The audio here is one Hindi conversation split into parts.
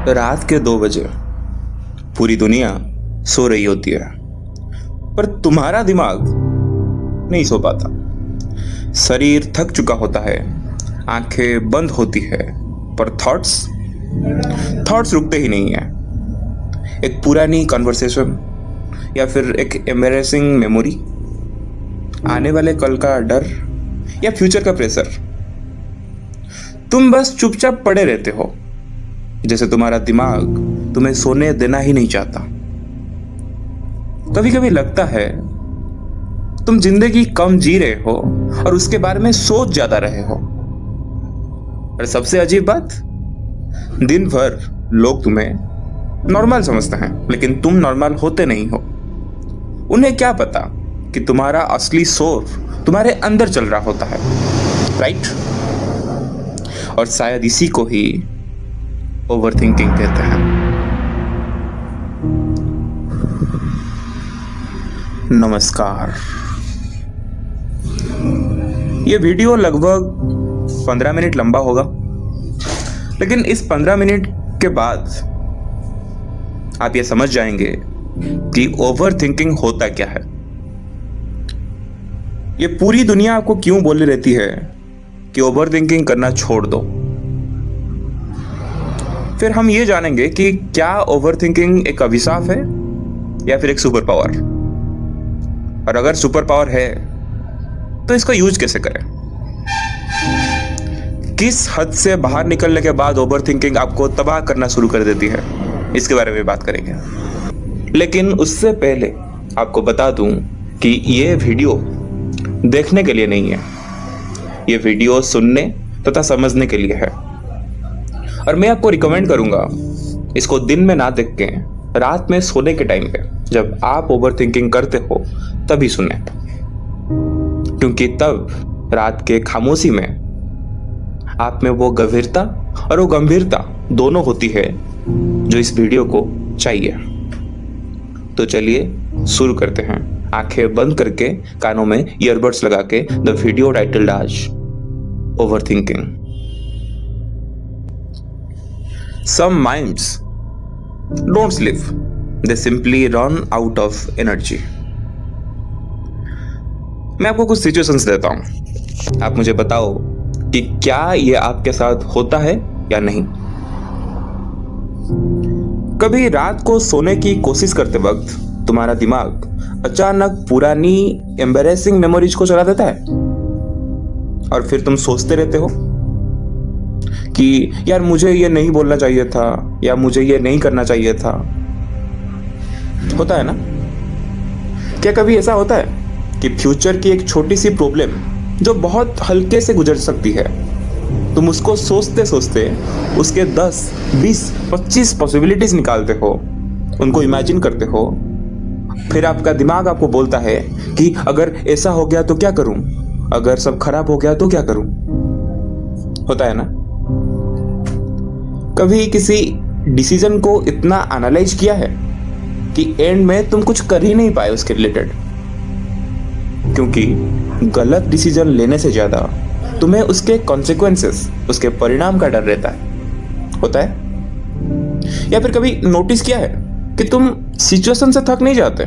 रात के 2 बजे पूरी दुनिया सो रही होती है, पर तुम्हारा दिमाग नहीं सो पाता। शरीर थक चुका होता है, आंखें बंद होती है, पर थॉट्स रुकते ही नहीं है। एक पुरानी कन्वर्सेशन या फिर एक एम्बैरेसिंग मेमोरी, आने वाले कल का डर या फ्यूचर का प्रेशर। तुम बस चुपचाप पड़े रहते हो, जैसे तुम्हारा दिमाग तुम्हें सोने देना ही नहीं चाहता। कभी कभी लगता है तुम जिंदगी कम जी रहे हो और उसके बारे में सोच ज्यादा रहे हो। और सबसे अजीब बात, दिन भर लोग तुम्हें नॉर्मल समझते हैं, लेकिन तुम नॉर्मल होते नहीं हो। उन्हें क्या पता कि तुम्हारा असली शोर तुम्हारे अंदर चल रहा होता है, राइट? और शायद इसी को ही ओवरथिंकिंग कहते हैं। नमस्कार। यह वीडियो लगभग 15 मिनट लंबा होगा, लेकिन इस 15 मिनट के बाद आप यह समझ जाएंगे कि ओवरथिंकिंग होता क्या है। यह पूरी दुनिया आपको क्यों बोली रहती है कि ओवरथिंकिंग करना छोड़ दो। फिर हम ये जानेंगे कि क्या ओवरथिंकिंग एक अभिशाप है या फिर एक सुपर पावर, और अगर सुपर पावर है तो इसका यूज कैसे करें। किस हद से बाहर निकलने के बाद ओवरथिंकिंग आपको तबाह करना शुरू कर देती है, इसके बारे में बात करेंगे। लेकिन उससे पहले आपको बता दूं कि यह वीडियो देखने के लिए नहीं है, यह वीडियो सुनने तथा समझने के लिए है। और मैं आपको रिकमेंड करूंगा इसको दिन में ना देख के रात में सोने के टाइम पे, जब आप ओवरथिंकिंग करते हो तभी सुने, क्योंकि तब रात के खामोशी में आप में वो गंभीरता और वो गंभीरता दोनों होती है जो इस वीडियो को चाहिए। तो चलिए शुरू करते हैं, आंखें बंद करके, कानों में ईयरबड्स लगा के। द वीडियो टाइटल्ड आज overthinking. Some minds don't sleep, they simply run out of energy. मैं आपको कुछ सिचुएशंस देता हूं, आप मुझे बताओ कि क्या ये आपके साथ होता है या नहीं। कभी रात को सोने की कोशिश करते वक्त तुम्हारा दिमाग अचानक पुरानी एम्बैरेसिंग मेमोरीज को चला देता है, और फिर तुम सोचते रहते हो कि यार मुझे ये नहीं बोलना चाहिए था, या मुझे ये नहीं करना चाहिए था। होता है ना? क्या कभी ऐसा होता है कि फ्यूचर की एक छोटी सी प्रॉब्लम जो बहुत हल्के से गुजर सकती है, तुम उसको सोचते सोचते उसके 10, 20, 25 पॉसिबिलिटीज निकालते हो, उनको इमेजिन करते हो। फिर आपका दिमाग आपको बोलता है कि अगर ऐसा हो गया तो क्या करूं, अगर सब खराब हो गया तो क्या करूं। होता है ना? कभी किसी डिसीजन को इतना एनालाइज किया है कि एंड में तुम कुछ कर ही नहीं पाए उसके रिलेटेड, क्योंकि गलत डिसीजन लेने से ज्यादा तुम्हें उसके कॉन्सिक्वेंसेस, उसके परिणाम का डर रहता है। होता है? या फिर कभी नोटिस किया है कि तुम सिचुएशन से थक नहीं जाते,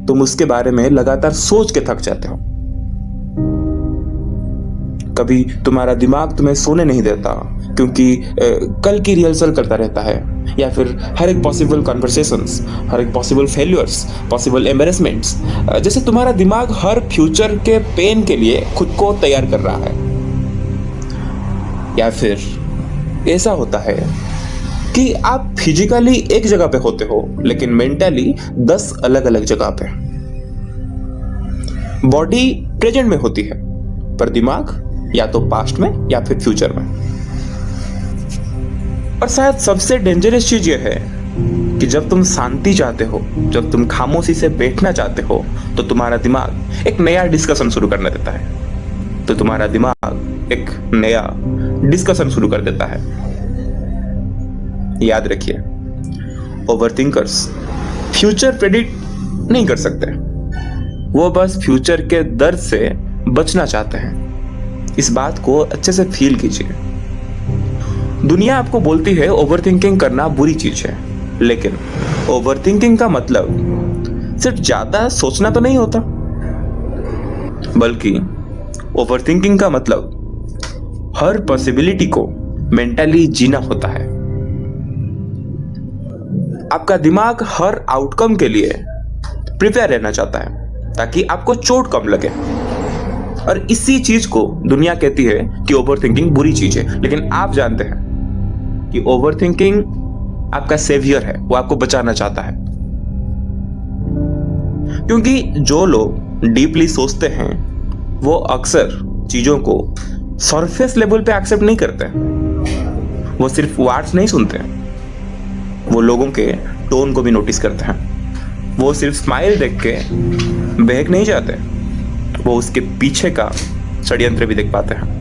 तुम उसके बारे में लगातार सोच के थक जाते हो। कभी तुम्हारा दिमाग तुम्हें सोने नहीं देता, क्योंकि कल की रिहर्सल करता रहता है, या फिर हर एक पॉसिबल कन्वर्सेशंस, हर एक पॉसिबल फेल्यूर्स, पॉसिबल एम्बैरेसमेंट्स, जैसे तुम्हारा दिमाग हर फ्यूचर के पेन के लिए खुद को तैयार कर रहा है। या फिर ऐसा होता है कि आप फिजिकली एक जगह पे होते हो, लेकिन मेंटली 10 अलग अलग जगह पे। बॉडी प्रेजेंट में होती है, पर दिमाग या तो पास्ट में या फिर फ्यूचर में। और शायद सबसे डेंजरस चीज यह है कि जब तुम शांति चाहते हो, जब तुम खामोशी से बैठना चाहते हो, तो तुम्हारा दिमाग एक नया डिस्कशन शुरू करने देता है। तो तुम्हारा दिमाग एक नया डिस्कशन शुरू कर देता है। याद रखिए, ओवरथिंकर्स फ्यूचर प्रेडिक्ट नहीं कर सकते, वो बस फ्यूचर के दर्द से बचना चाहते हैं। इस बात को अच्छे से फील कीजिए। दुनिया आपको बोलती है ओवरथिंकिंग करना बुरी चीज है, लेकिन ओवरथिंकिंग का मतलब सिर्फ ज्यादा सोचना तो नहीं होता, बल्कि ओवरथिंकिंग का मतलब हर पॉसिबिलिटी को मेंटली जीना होता है। आपका दिमाग हर आउटकम के लिए प्रिपेयर रहना चाहता है ताकि आपको चोट कम लगे, और इसी चीज को दुनिया कहती है कि ओवरथिंकिंग बुरी चीज है। लेकिन आप जानते हैं कि ओवरथिंकिंग आपका सेवियर है, वो आपको बचाना चाहता है। क्योंकि जो लोग डीपली सोचते हैं वो अक्सर चीजों को सरफेस लेवल पे एक्सेप्ट नहीं करते। वो सिर्फ वर्ड्स नहीं सुनते, वो लोगों के टोन को भी नोटिस करते हैं। वो सिर्फ स्माइल देख के बहक नहीं जाते, वो उसके पीछे का षड्यंत्र भी देख पाते हैं।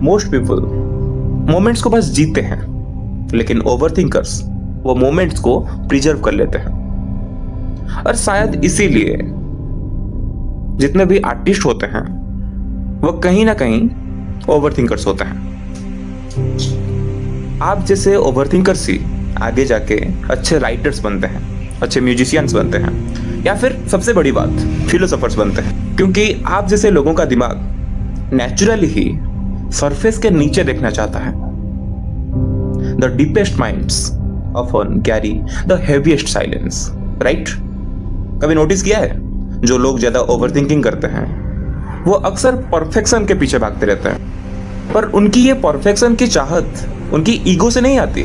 मोस्ट पीपल मोमेंट्स को बस जीते हैं, लेकिन ओवरथिंकर्स वो मोमेंट्स को प्रिजर्व कर लेते हैं। और शायद इसीलिए जितने भी आर्टिस्ट होते हैं वो कहीं ना कहीं ओवरथिंकर्स होते हैं। आप जैसे ओवरथिंकर्स ही आगे जाके अच्छे राइटर्स बनते हैं, अच्छे म्यूजिशियंस बनते हैं, या फिर सबसे बड़ी बात फिलोसोफर्स बनते हैं। क्योंकि आप जैसे लोगों का दिमाग नेचुरली ही सरफेस के नीचे देखना चाहता है। The deepest minds often carry the heaviest silence, right? कभी नोटिस किया है जो लोग ज्यादा ओवरथिंकिंग करते हैं वो अक्सर परफेक्शन के पीछे भागते रहते हैं, पर उनकी ये परफेक्शन की चाहत उनकी ईगो से नहीं आती,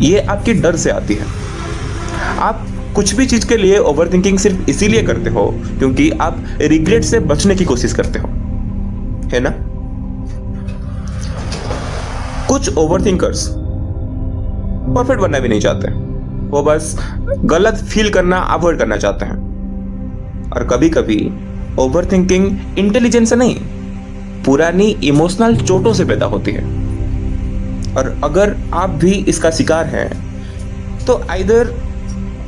ये आपकी डर से आती है। आप कुछ भी चीज के लिए ओवरथिंकिंग सिर्फ इसीलिए करते हो क्योंकि आप रिग्रेट से बचने की कोशिश करते हो, है ना? कुछ ओवरथिंकर्स परफेक्ट बनना भी नहीं चाहते, वो बस गलत फील करना अवॉइड करना चाहते हैं। और कभी कभी ओवरथिंकिंग इंटेलिजेंस से नहीं, पुरानी इमोशनल चोटों से पैदा होती है। और अगर आप भी इसका शिकार हैं तो आइदर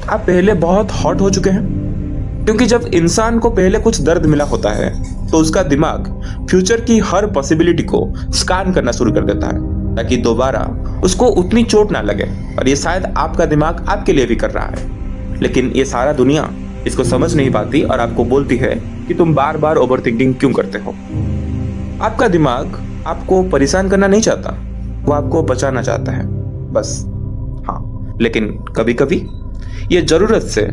आप पहले बहुत हॉट हो चुके हैं, क्योंकि जब इंसान को पहले कुछ दर्द मिला होता है तो उसका दिमाग फ्यूचर की हर पॉसिबिलिटी को स्कैन करना शुरू कर देता है ताकि दोबारा उसको उतनी चोट ना लगे। और ये शायद आपका दिमाग आपके लिए भी कर रहा है, लेकिन ये सारा दुनिया इसको समझ नहीं पाती और आपको बोलती है कि तुम बार बार ओवरथिंकिंग क्यों करते हो। आपका दिमाग आपको परेशान करना नहीं चाहता, वो आपको बचाना चाहता है बस। हाँ, लेकिन कभी कभी ये जरूरत से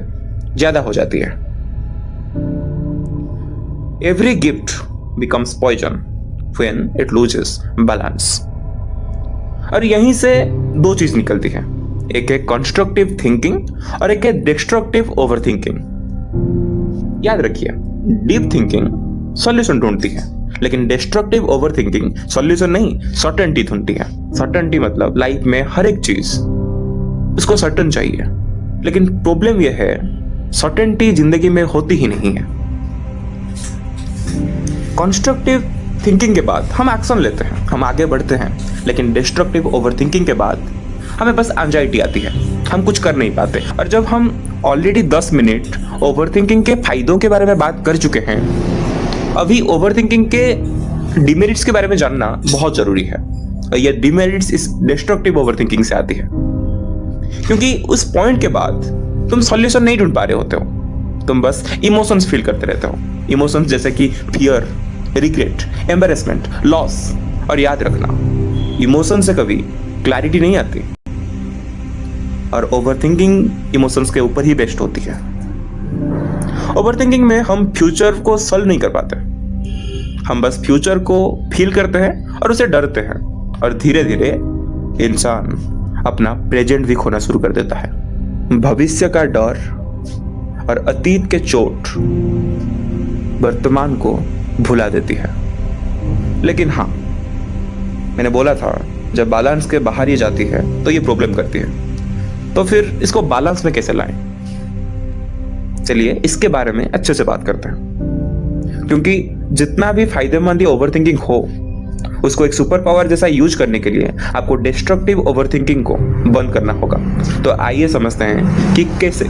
ज्यादा हो जाती है। Every gift becomes poison when it loses balance. और यहीं से दो चीज निकलती है, एक है कंस्ट्रक्टिव थिंकिंग और एक है डिस्ट्रक्टिव ओवरथिंकिंग। याद रखिए, डीप थिंकिंग सॉल्यूशन ढूंढती है, लेकिन डिस्ट्रक्टिव ओवरथिंकिंग सॉल्यूशन नहीं, सर्टेनिटी ढूंढती है। सर्टेनिटी मतलब लाइफ में हर एक चीज उसको सर्टेन चाहिए, लेकिन प्रॉब्लम यह है सर्टेनिटी जिंदगी में होती ही नहीं है। कंस्ट्रक्टिव थिंकिंग के बाद हम एक्शन लेते हैं, हम आगे बढ़ते हैं, लेकिन डिस्ट्रक्टिव ओवरथिंकिंग के बाद हमें बस एंजाइटी आती है, हम कुछ कर नहीं पाते। और जब हम ऑलरेडी 10 मिनट ओवरथिंकिंग के फायदों के बारे में बात कर चुके हैं, अभी ओवरथिंकिंग के डिमेरिट्स के बारे में जानना बहुत जरूरी है। और ये डिमेरिट्स इस डिस्ट्रक्टिव ओवरथिंकिंग से आती है, क्योंकि उस पॉइंट के बाद तुम सॉल्यूशन नहीं ढूंढ पा रहे होते हो, तुम बस इमोशंस फील करते रहते हो। इमोशंस जैसे कि फियर, रिग्रेट, एम्बैरेसमेंट, लॉस। और याद रखना, इमोशन से कभी क्लैरिटी नहीं आती, और ओवरथिंकिंग इमोशंस के ऊपर ही बेस्ड होती है। ओवरथिंकिंग में हम फ्यूचर को सॉल्व नहीं कर पाते, हम बस फ्यूचर को फील करते हैं और उसे डरते हैं, और धीरे धीरे इंसान अपना प्रेजेंट भी खोना शुरू कर देता है। भविष्य का डर और अतीत के चोट वर्तमान को भुला देती है। लेकिन हाँ, मैंने बोला था जब बैलेंस के बाहर ही जाती है तो ये प्रॉब्लम करती है। तो फिर इसको बैलेंस में कैसे लाएं? चलिए इसके बारे में अच्छे से बात करते हैं, क्योंकि जितना भी फायदेमंद ये ओवरथिंकिंग हो, उसको एक सुपर पावर जैसा यूज करने के लिए आपको डिस्ट्रक्टिव ओवरथिंकिंग को बंद करना होगा। तो आइए समझते हैं कि कैसे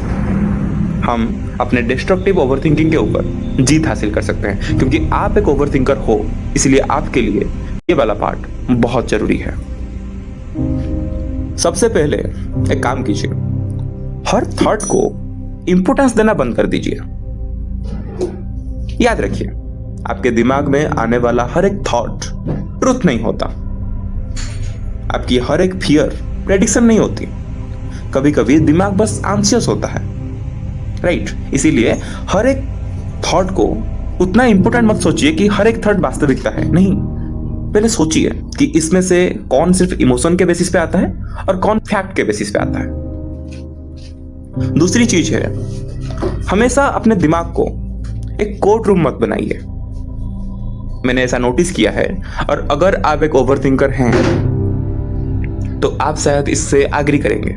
हम अपने डिस्ट्रक्टिव ओवरथिंकिंग के ऊपर जीत हासिल कर सकते हैं। क्योंकि आप एक ओवरथिंकर हो, इसलिए आपके लिए ये वाला पार्ट बहुत जरूरी है। सबसे पहले एक काम कीजिए, हर थॉट को इंपोर्टेंस देना बंद कर दीजिए। याद रखिए, आपके दिमाग में आने वाला हर एक थॉट ट्रुथ नहीं होता, आपकी हर एक फियर प्रेडिक्शन नहीं होती। कभी कभी दिमाग बस एंशियस होता है, राइट? इसीलिए हर एक थॉट को उतना इंपोर्टेंट मत सोचिए कि हर एक थॉट वास्तविकता है। नहीं, पहले सोचिए कि इसमें से कौन सिर्फ इमोशन के बेसिस पे आता है और कौन फैक्ट के बेसिस पे आता है। दूसरी चीज है, हमेशा अपने दिमाग को एक कोर्ट रूम मत बनाइए। मैंने ऐसा नोटिस किया है, और अगर आप एक ओवरथिंकर हैं तो आप शायद इससे एग्री करेंगे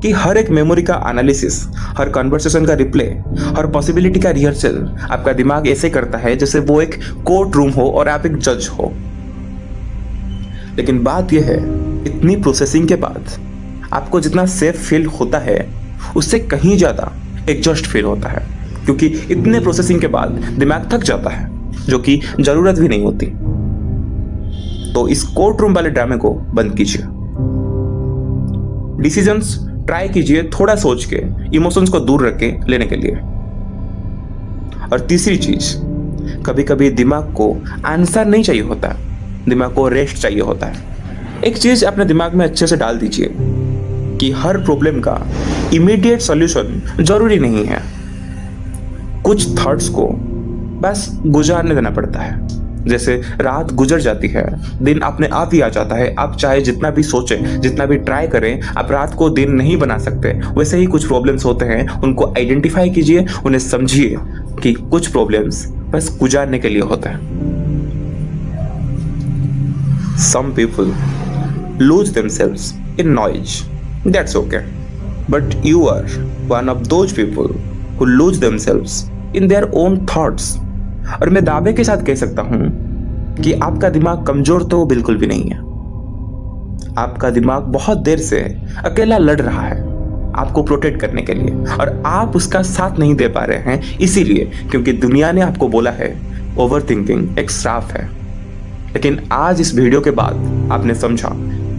कि हर एक मेमोरी का एनालिसिस, हर कन्वर्सेशन का रिप्ले, हर पॉसिबिलिटी का रिहर्सल आपका दिमाग ऐसे करता है जैसे वो एक कोर्ट रूम हो और आप एक जज हो। लेकिन बात यह है, इतनी प्रोसेसिंग के बाद आपको जितना सेफ फील होता है उससे कहीं ज्यादा एडजस्ट फील होता है, क्योंकि इतने प्रोसेसिंग के बाद दिमाग थक जाता है, जो कि जरूरत भी नहीं होती। तो इस कोर्ट रूम वाले ड्रामे को बंद कीजिए। डिसीजंस ट्राई कीजिए थोड़ा सोच के, इमोशंस को दूर रख के लेने के लिए। और तीसरी चीज, कभी कभी दिमाग को आंसर नहीं चाहिए होता, दिमाग को रेस्ट चाहिए होता है। एक चीज अपने दिमाग में अच्छे से डाल दीजिए कि हर प्रॉब्लम का इमीडिएट सॉल्यूशन जरूरी नहीं है। कुछ थॉट्स को बस गुजारने देना पड़ता है। जैसे रात गुजर जाती है, दिन अपने आप ही आ जाता है। आप चाहे जितना भी सोचें, जितना भी ट्राई करें, आप रात को दिन नहीं बना सकते। वैसे ही कुछ प्रॉब्लम्स होते हैं, उनको आइडेंटिफाई कीजिए, उन्हें समझिए कि कुछ प्रॉब्लम्स बस गुजारने के लिए होते हैं। Some people lose themselves in noise. That's okay. But you are one of those people who lose themselves in their own thoughts. और मैं दावे के साथ कह सकता हूं कि आपका दिमाग कमजोर तो बिल्कुल भी नहीं है। आपका दिमाग बहुत देर से अकेला लड़ रहा है आपको प्रोटेक्ट करने के लिए, और आप उसका साथ नहीं दे पा रहे हैं, इसीलिए क्योंकि दुनिया ने आपको बोला है ओवरथिंकिंग एक श्राप है। लेकिन आज इस वीडियो के बाद आपने समझा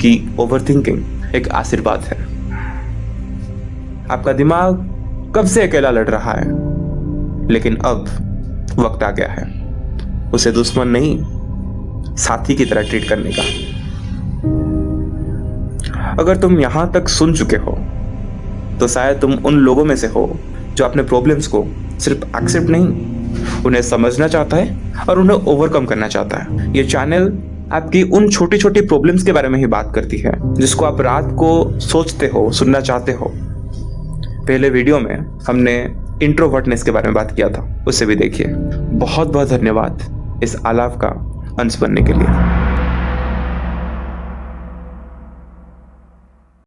कि ओवरथिंकिंग एक आशीर्वाद है। आपका दिमाग कब से अकेला लड़ रहा है, लेकिन अब वक्त आ गया है उसे दुश्मन नहीं, साथी की तरह ट्रीट करने का। अगर तुम यहां तक सुन चुके हो तो शायद तुम उन लोगों में से हो जो अपने प्रॉब्लम्स को सिर्फ एक्सेप्ट नहीं, उन्हें समझना चाहता है और उन्हें ओवरकम करना चाहता है। ये चैनल आपकी उन छोटी छोटी प्रॉब्लम्स के बारे में ही बात करती है जिसको आप रात को सोचते हो, सुनना चाहते हो। पहले वीडियो में हमने इंट्रोवर्टनेस के बारे में बात किया था, उसे भी देखिए। बहुत बहुत धन्यवाद इस आलाप का अंश बनने के लिए।